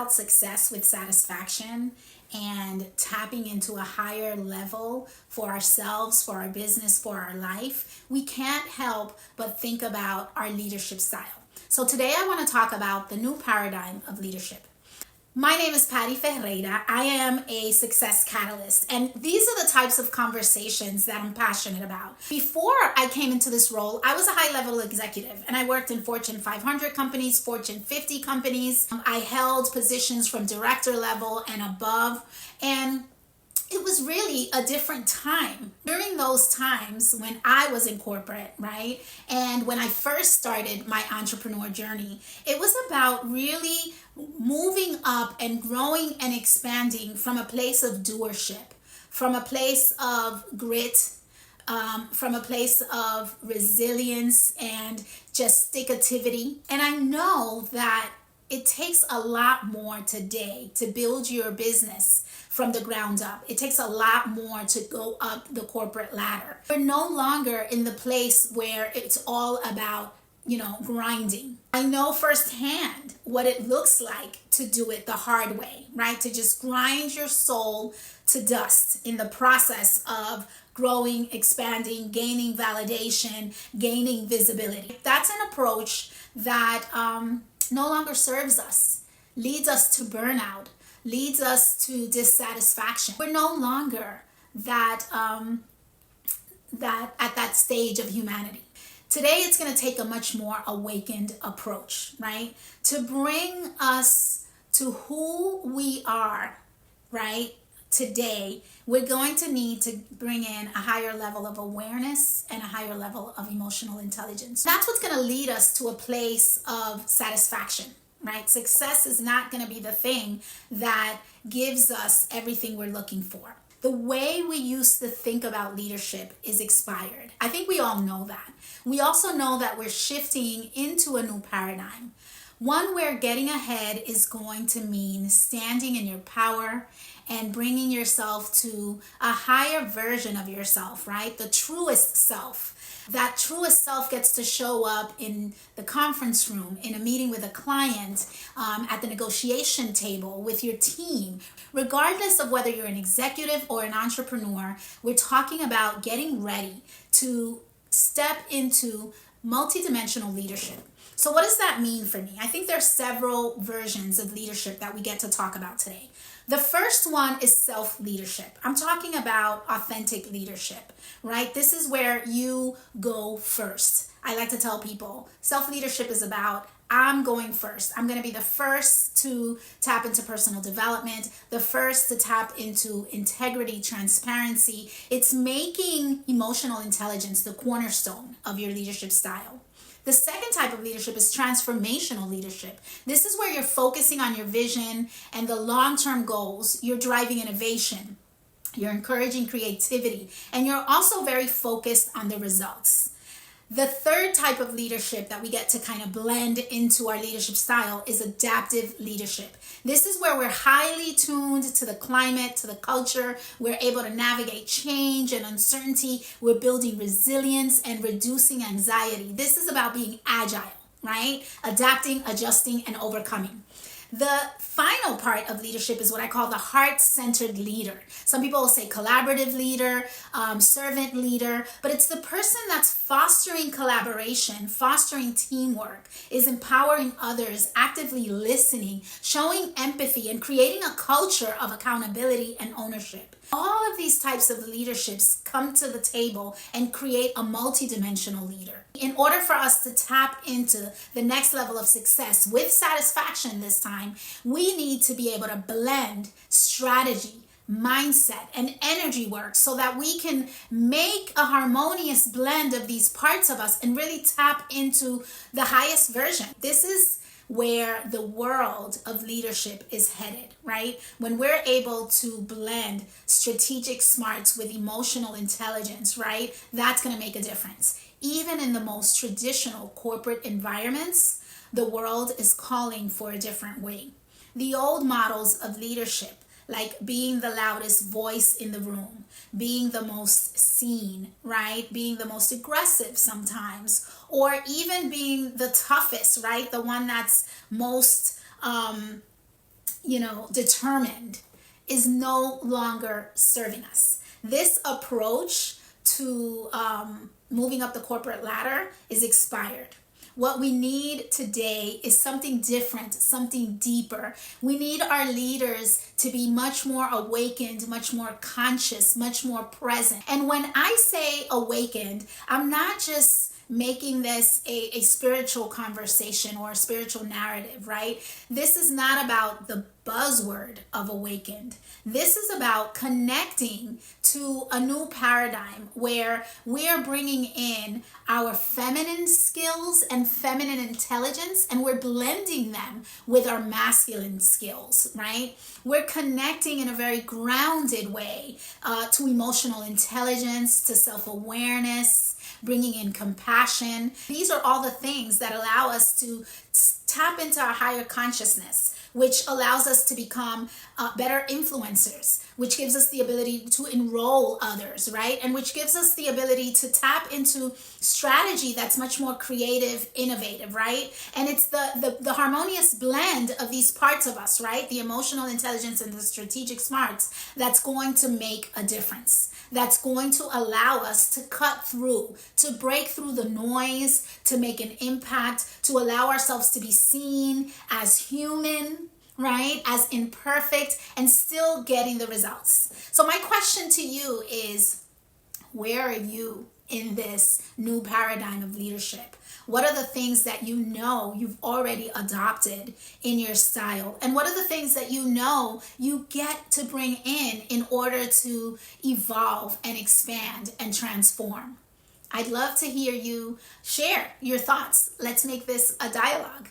about success with satisfaction and tapping into a higher level for ourselves, for our business, for our life, we can't help but think about our leadership style. So today I want to talk about the new paradigm of leadership. My name is Patricia Ferreira. I am a success catalyst, and these are the types of conversations that I'm passionate about. Before I came into this role, I was a high-level executive, and I worked in Fortune 500 companies, Fortune 50 companies. I held positions from director level and above, and it was really a different time. During those times when I was in corporate, right? And when I first started my entrepreneur journey, it was about really moving up and growing and expanding from a place of doership, from a place of grit, from a place of resilience and just stick-activity. And I know that it takes a lot more today to build your business from the ground up. It takes a lot more to go up the corporate ladder. We're no longer in the place where it's all about, grinding. I know firsthand what it looks like to do it the hard way, right? To just grind your soul to dust in the process of growing, expanding, gaining validation, gaining visibility. That's an approach that no longer serves us, leads us to burnout, leads us to dissatisfaction. We're no longer that at that stage of humanity. Today, it's going to take a much more awakened approach, right? To bring us to who we are, right? Today, we're going to need to bring in a higher level of awareness and a higher level of emotional intelligence. That's what's going to lead us to a place of satisfaction, right? Success is not going to be the thing that gives us everything we're looking for. The way we used to think about leadership is expired. I think we all know that. We also know that we're shifting into a new paradigm, one where getting ahead is going to mean standing in your power and bringing yourself to a higher version of yourself, right? The truest self. That truest self gets to show up in the conference room, in a meeting with a client, at the negotiation table with your team. Regardless of whether you're an executive or an entrepreneur, we're talking about getting ready to step into multidimensional leadership. So what does that mean for me? I think there are several versions of leadership that we get to talk about today. The first one is self-leadership. I'm talking about authentic leadership, right? This is where you go first. I like to tell people self-leadership is about I'm going first. I'm going to be the first to tap into personal development, the first to tap into integrity, transparency. It's making emotional intelligence the cornerstone of your leadership style. The second type of leadership is transformational leadership. This is where you're focusing on your vision and the long-term goals. You're driving innovation. You're encouraging creativity. And you're also very focused on the results. The third type of leadership that we get to kind of blend into our leadership style is adaptive leadership. This is where we're highly tuned to the climate, to the culture. We're able to navigate change and uncertainty. We're building resilience and reducing anxiety. This is about being agile, right? Adapting, adjusting, and overcoming. The final part of leadership is what I call the heart-centered leader. Some people will say collaborative leader, servant leader, but it's the person that's fostering collaboration, fostering teamwork, is empowering others, actively listening, showing empathy, and creating a culture of accountability and ownership. All of these types of leaderships come to the table and create a multidimensional leader. In order for us to tap into the next level of success with satisfaction this time, we need to be able to blend strategy, mindset, and energy work so that we can make a harmonious blend of these parts of us and really tap into the highest version. This is where the world of leadership is headed, right? When we're able to blend strategic smarts with emotional intelligence, right? That's going to make a difference. Even in the most traditional corporate environments, the world is calling for a different way. The old models of leadership, like being the loudest voice in the room, being the most seen, right? Being the most aggressive sometimes, or even being the toughest, right? The one that's most determined is no longer serving us. This approach to moving up the corporate ladder is expired. What we need today is something different, something deeper. We need our leaders to be much more awakened, much more conscious, much more present. And when I say awakened, I'm not just making this a spiritual conversation or a spiritual narrative, right? This is not about the buzzword of awakened. This is about connecting to a new paradigm where we are bringing in our feminine skills and feminine intelligence, and we're blending them with our masculine skills, right? We're connecting in a very grounded way to emotional intelligence, to self-awareness, bringing in compassion. These are all the things that allow us to tap into our higher consciousness, which allows us to become better influencers, which gives us the ability to enroll others, right? And which gives us the ability to tap into strategy that's much more creative, innovative, right? And it's the harmonious blend of these parts of us, right? The emotional intelligence and the strategic smarts that's going to make a difference. That's going to allow us to cut through, to break through the noise, to make an impact, to allow ourselves to be seen as human, right? As imperfect, and still getting the results. So my question to you is, where are you in this new paradigm of leadership? What are the things that you've already adopted in your style? And what are the things that you get to bring in order to evolve and expand and transform? I'd love to hear you share your thoughts. Let's make this a dialogue.